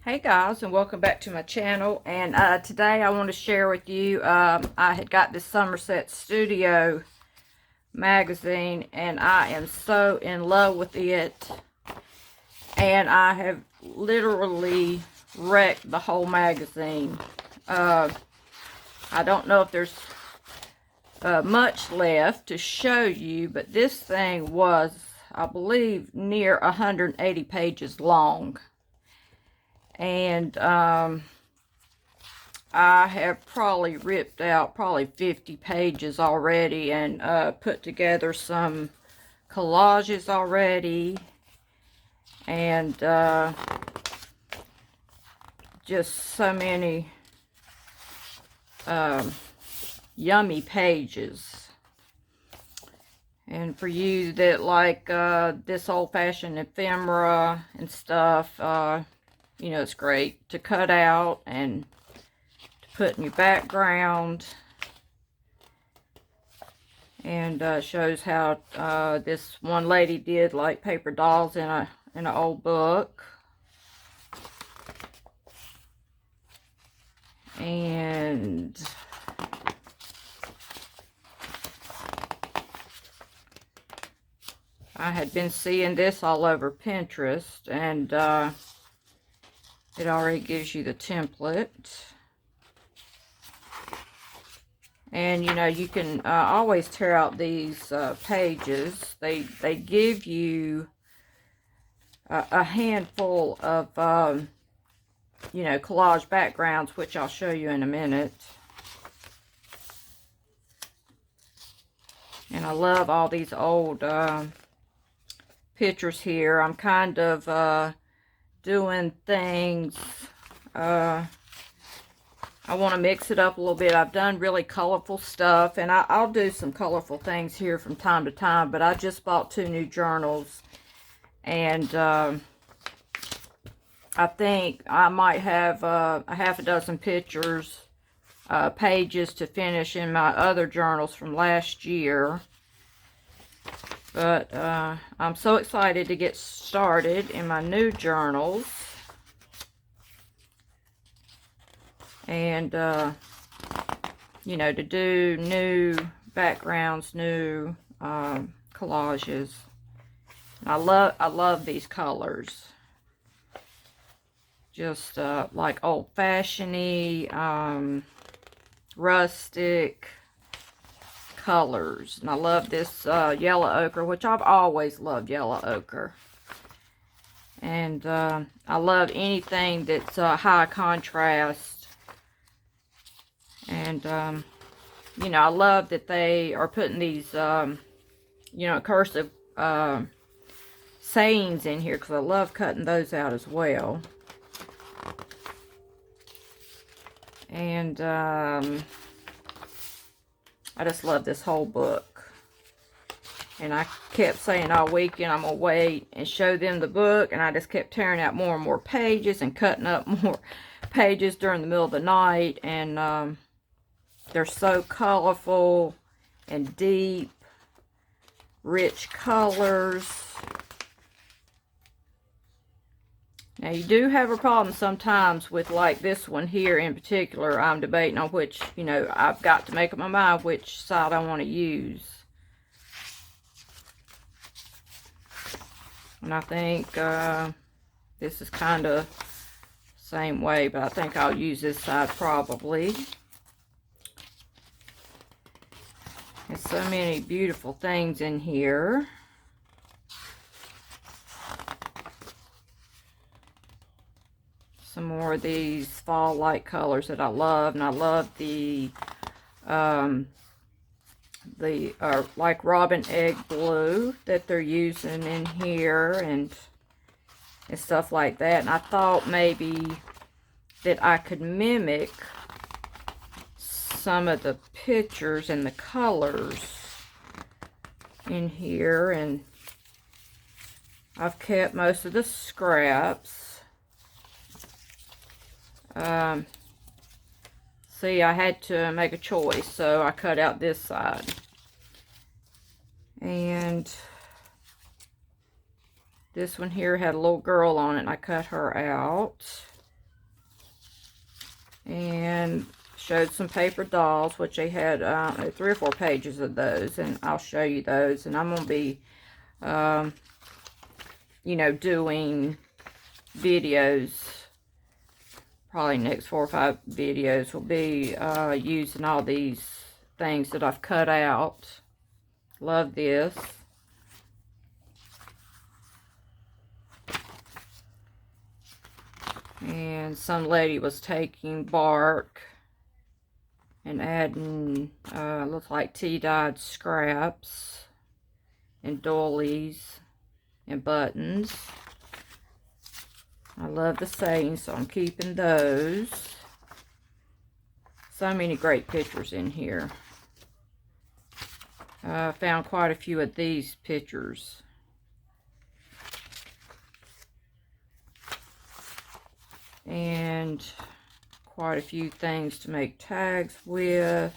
Hey guys, and welcome back to my channel. And today I want to share with you, I had got this Somerset Studio magazine and I am so in love with it, and I have literally wrecked the whole magazine. I don't know if there's much left to show you, but this thing was, I believe, near 180 pages long. And I have probably ripped out probably 50 pages already, and put together some collages already, and just so many yummy pages. And for you that like this old-fashioned ephemera and stuff, you know, it's great to cut out and put in your background. And shows how this one lady did like paper dolls in an old book. And I had been seeing this all over Pinterest, and it already gives you the template. And you know, you can always tear out these pages. They give you a handful of you know, collage backgrounds, which I'll show you in a minute. And I love all these old pictures here. I'm kind of doing things, I want to mix it up a little bit. I've done really colorful stuff, and I'll do some colorful things here from time to time, but I just bought 2 new journals, and I think I might have a half a dozen pictures, pages to finish in my other journals from last year. But I'm so excited to get started in my new journals. And, you know, to do new backgrounds, new collages. I love these colors. Just like old-fashioned-y, rustic colors. And I love this yellow ochre, which I've always loved yellow ochre. And I love anything that's high contrast. And, you know, I love that they are putting these, you know, cursive sayings in here, because I love cutting those out as well. And I just love this whole book. And I kept saying all weekend I'm going to wait and show them the book, and I just kept tearing out more and more pages and cutting up more pages during the middle of the night. And they're so colorful and deep, rich colors. Now, you do have a problem sometimes with, like, this one here in particular. I'm debating on which, you know, I've got to make up my mind which side I want to use. And I think this is kind of the same way, but I think I'll use this side probably. There's so many beautiful things in here. Some more of these fall light colors that I love, and I love the like robin egg blue that they're using in here, and stuff like that. And I thought maybe that I could mimic some of the pictures and the colors in here, and I've kept most of the scraps. See, I had to make a choice, so I cut out this side. And this one here had a little girl on it, and I cut her out. and showed some paper dolls, which they had 3 or 4 pages of those, and I'll show you those. And I'm going to be, you know, doing videos. Probably next 4 or 5 videos will be using all these things that I've cut out. Love this. And some lady was taking bark and adding, looks like tea-dyed scraps and doilies and buttons. I love the sayings, so I'm keeping those. So many great pictures in here. I found quite a few of these pictures. And quite a few things to make tags with.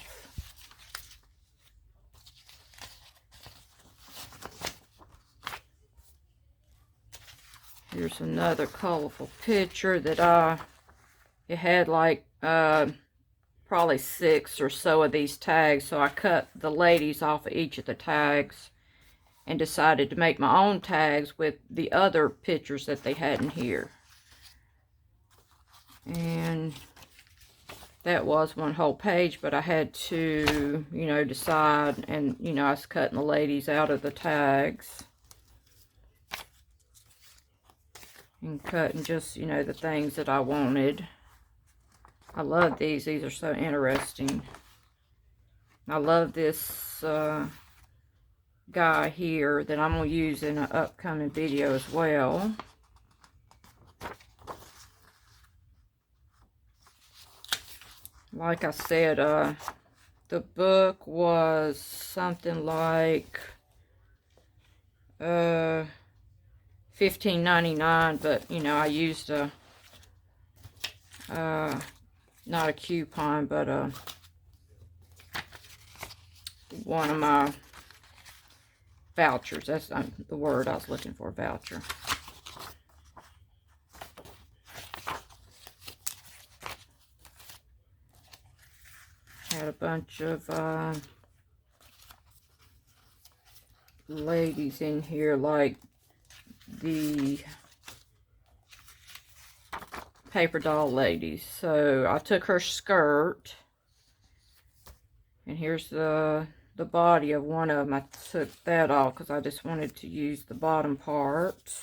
Here's another colorful picture that it had like probably 6 or so of these tags, so I cut the ladies off of each of the tags and decided to make my own tags with the other pictures that they had in here. And that was one whole page, but I had to, you know, decide, and, you know, I was cutting the ladies out of the tags. And cutting just, you know, the things that I wanted. I love these. These are so interesting. I love this guy here that I'm going to use in an upcoming video as well. Like I said, the book was something like $15.99, but you know, I used a not a coupon, but one of my vouchers. That's the word I was looking for, voucher. Had a bunch of ladies in here, like the paper doll ladies. So I took her skirt, and here's the body of one of them. I took that off because I just wanted to use the bottom part.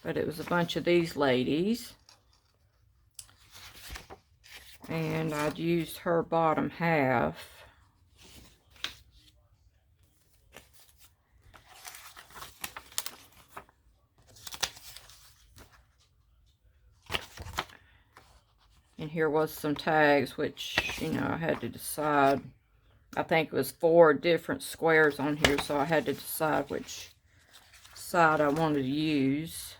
But it was a bunch of these ladies. And I'd used her bottom half. And here was some tags, which, you know, I had to decide. I think it was 4 different squares on here, so I had to decide which side I wanted to use.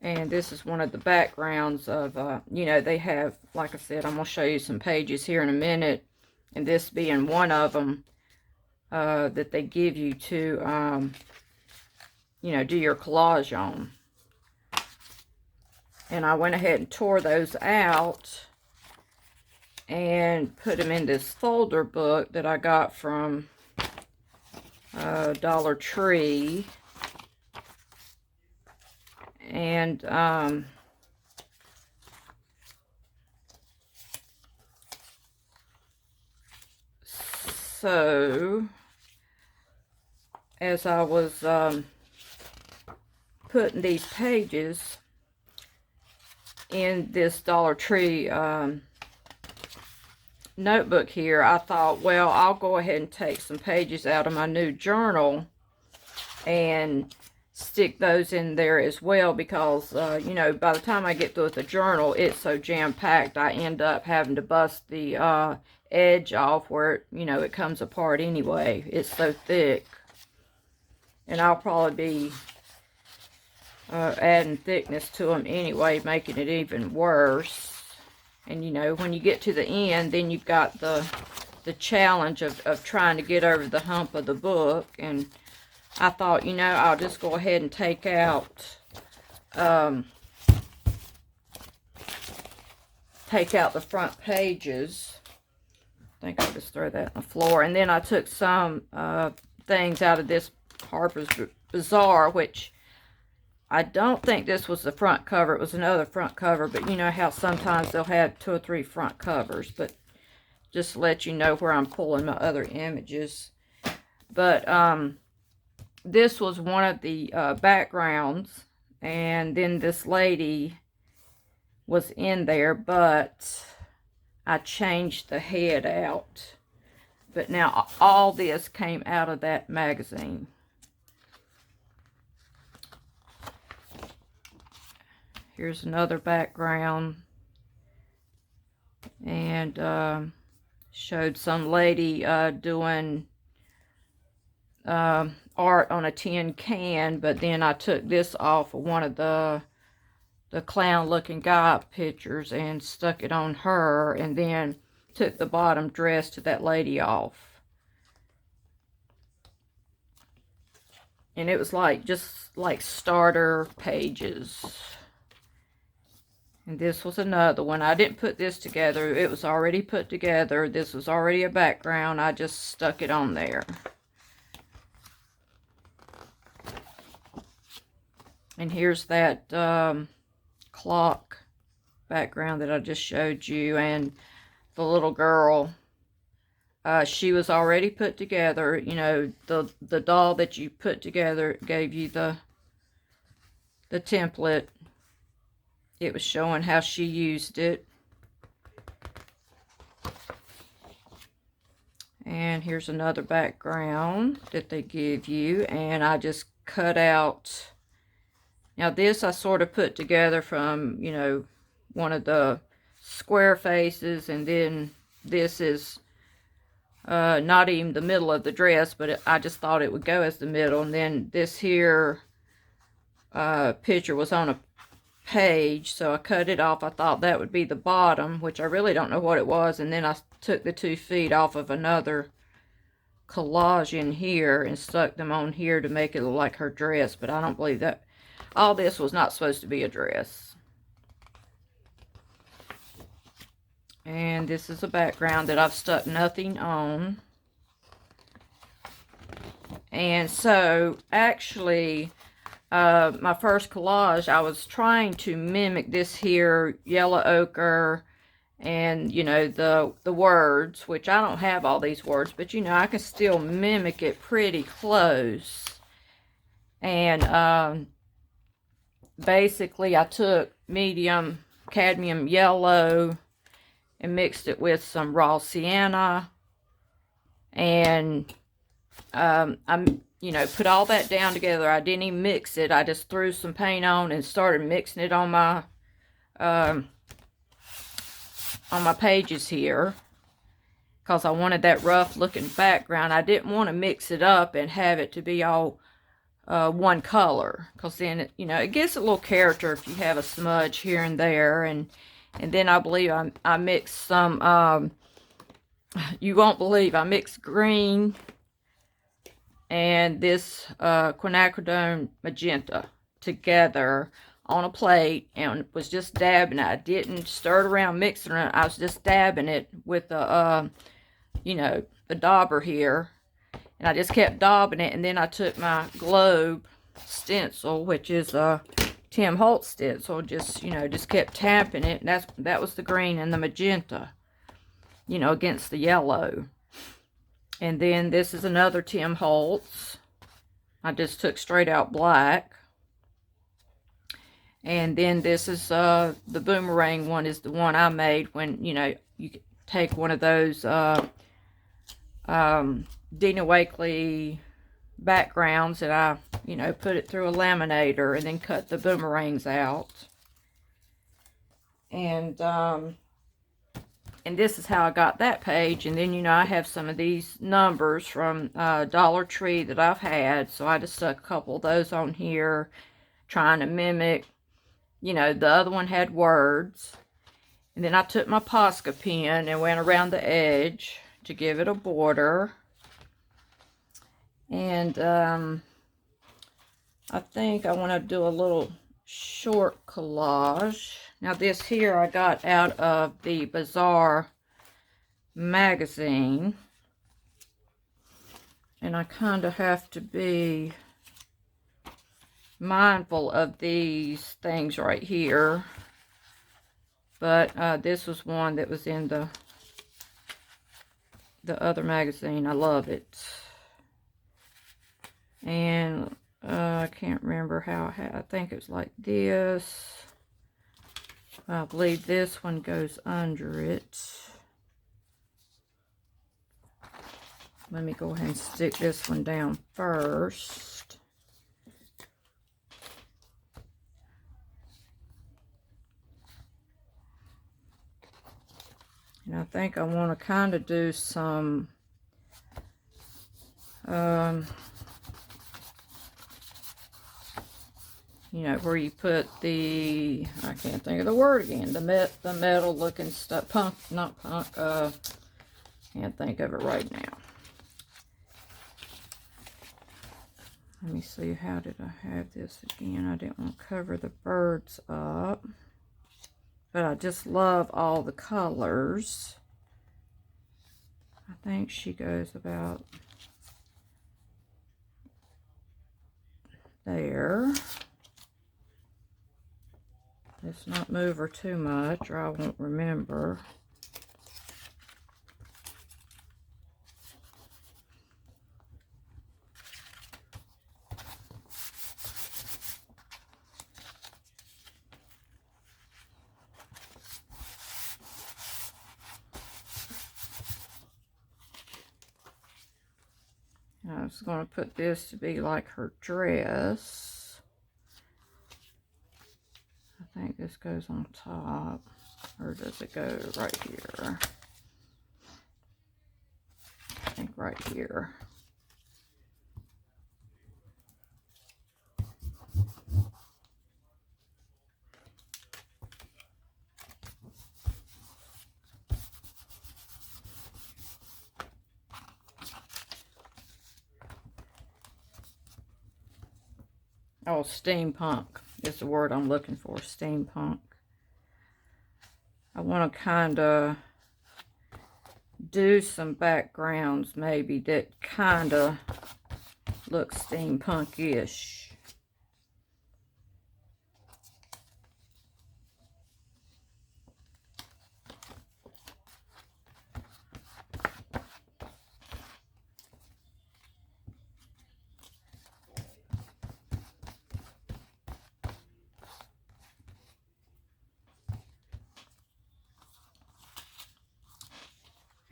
And this is one of the backgrounds of, you know, they have, like I said, I'm going to show you some pages here in a minute. And this being one of them that they give you to, you know, do your collage on. And I went ahead and tore those out and put them in this folder book that I got from Dollar Tree. And so as I was putting these pages in this Dollar Tree notebook here, I thought, well, I'll go ahead and take some pages out of my new journal and stick those in there as well, because you know, by the time I get through with the journal, it's so jam-packed I end up having to bust the edge off where, you know, it comes apart anyway. It's so thick. And I'll probably be adding thickness to them anyway, making it even worse. And you know, when you get to the end, then you've got the challenge of trying to get over the hump of the book. And I thought, you know, I'll just go ahead and take out the front pages. I think I'll just throw that on the floor. And then I took some things out of this Harper's Bazaar, which I don't think this was the front cover. It was another front cover, but you know how sometimes they'll have 2 or 3 front covers. But just to let you know where I'm pulling my other images. But this was one of the backgrounds, and then this lady was in there, but I changed the head out. But now all this came out of that magazine. Here's another background, and showed some lady doing art on a tin can, but then I took this off of one of the clown looking guy pictures and stuck it on her, and then took the bottom dress to that lady off. And it was like, just like starter pages. And this was another one. I didn't put this together. It was already put together. This was already a background. I just stuck it on there. And here's that clock background that I just showed you. And the little girl, she was already put together. You know, the doll that you put together gave you the template. It was showing how she used it. And here's another background that they give you. And I just cut out. Now this I sort of put together from, you know, one of the square faces. And then this is not even the middle of the dress, but I just thought it would go as the middle. And then this here picture was on a page, so I cut it off. I thought that would be the bottom, which I really don't know what it was. And then I took the 2 feet off of another collage in here and stuck them on here to make it look like her dress, but I don't believe that. All this was not supposed to be a dress. And this is a background that I've stuck nothing on. And so actually my first collage, I was trying to mimic this here yellow ochre and, you know, the words, which I don't have all these words, but, you know, I can still mimic it pretty close. And basically I took medium cadmium yellow and mixed it with some raw sienna, and you know, put all that down together. I didn't even mix it. I just threw some paint on and started mixing it on my pages here, because I wanted that rough looking background. I didn't want to mix it up and have it to be all one color, because then it, you know, it gives a little character if you have a smudge here and there. And then I believe I mixed some you won't believe, I mixed green and this quinacridone magenta together on a plate and was just dabbing it. I didn't stir it around mixing it. I was just dabbing it with the you know, the dauber here, and I just kept daubing it. And then I took my globe stencil, which is a Tim Holtz stencil, just, you know, just kept tapping it, and that was the green and the magenta, you know, against the yellow. And then this is another Tim Holtz. I just took straight out black. And then this is the boomerang one, is the one I made when, you know, you take one of those Dina Wakley backgrounds and I, you know, put it through a laminator and then cut the boomerangs out. And this is how I got that page. And then, you know, I have some of these numbers from Dollar Tree that I've had. So I just stuck a couple of those on here, trying to mimic, you know, the other one had words. And then I took my Posca pen and went around the edge to give it a border. And I think I want to do a little short collage. Now this here I got out of the Bazaar magazine. And I kind of have to be mindful of these things right here. But this was one that was in the other magazine. I love it. And I can't remember how I think it was like this. I believe this one goes under it. Let me go ahead and stick this one down first. And I think I want to kind of do some you know, where you put the, I can't think of the word again, the metal looking stuff, not punk, can't think of it right now. Let me see, how did I have this again? I didn't want to cover the birds up. But I just love all the colors. I think she goes about there. Let's not move her too much or I won't remember. I was going to put this to be like her dress. I think this goes on top. Or does it go right here? I think right here. Oh, steampunk is the word I'm looking for, steampunk. I want to kind of do some backgrounds maybe that kind of look steampunk-ish.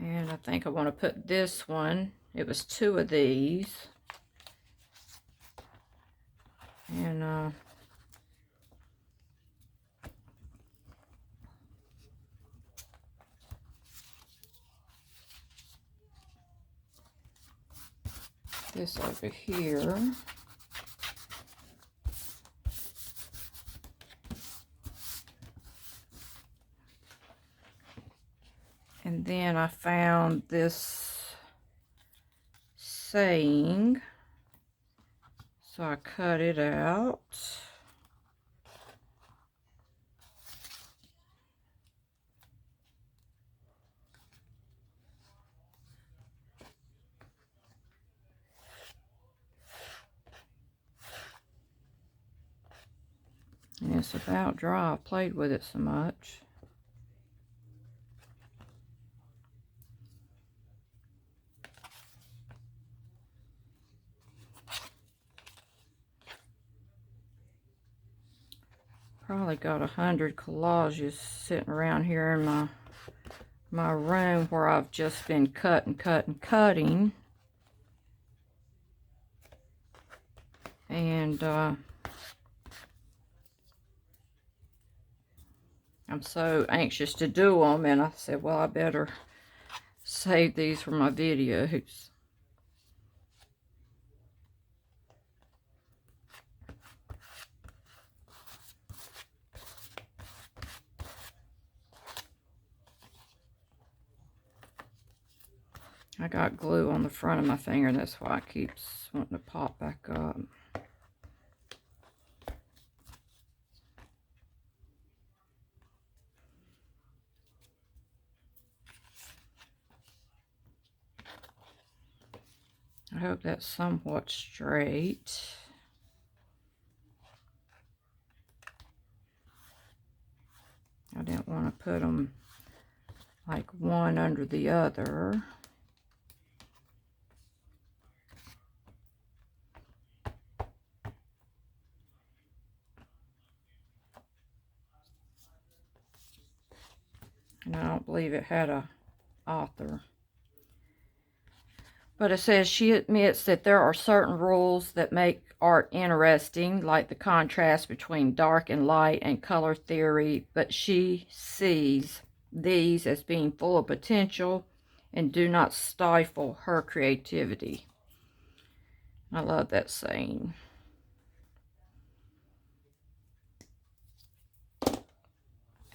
And I think I want to put this one. It was 2 of these. And this over here. And then I found this saying, so I cut it out. And it's about dry. I played with it so much. Probably got 100 collages sitting around here in my room where I've just been cutting. And I'm so anxious to do them, and I said, well, I better save these for my videos. I got glue on the front of my finger, and that's why it keeps wanting to pop back up. hope that's somewhat straight. I didn't want to put them like one under the other. And I don't believe it had a author. But it says she admits that there are certain rules that make art interesting, like the contrast between dark and light and color theory, but she sees these as being full of potential and do not stifle her creativity. I love that saying.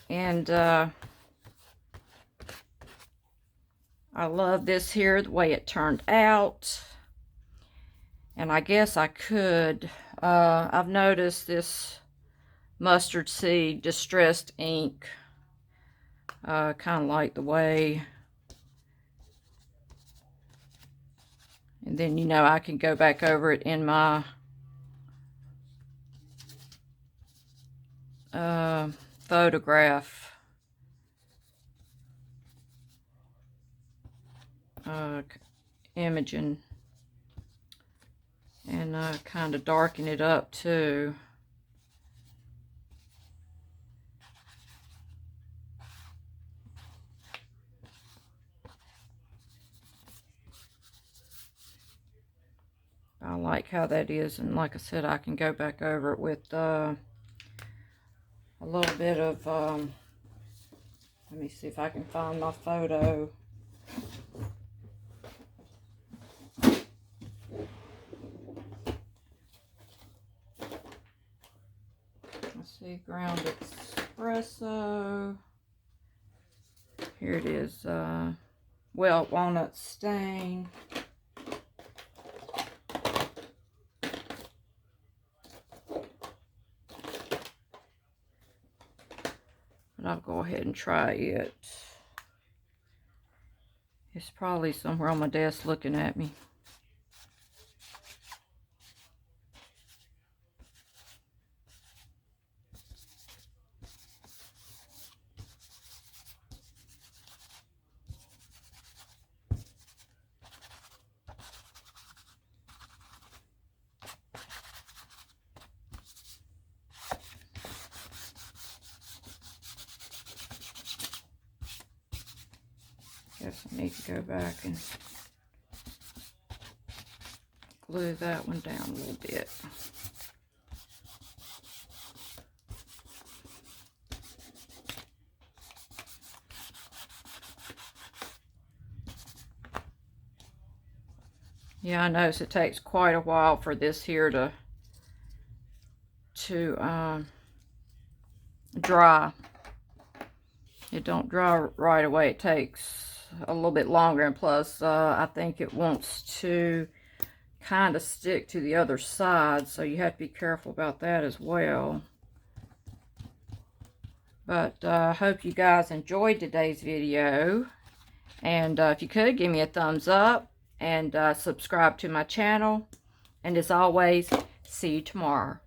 And I love this here, the way it turned out. And I guess I could, I've noticed this mustard seed distressed ink, kind of like the way, and then, you know, I can go back over it in my photograph imaging, and kind of darken it up too. I like how that is, and like I said, I can go back over it with a little bit of, let me see if I can find my photo. Let's see, ground espresso. Here it is, well, walnut stain. But I'll go ahead and try it. It's probably somewhere on my desk looking at me. Guess I need to go back and glue that one down a little bit. Yeah, I notice it takes quite a while for this here to dry. It don't dry right away. It takes a little bit longer, and plus I think it wants to kind of stick to the other side, so you have to be careful about that as well. But I hope you guys enjoyed today's video, and if you could, give me a thumbs up and subscribe to my channel, and as always, see you tomorrow.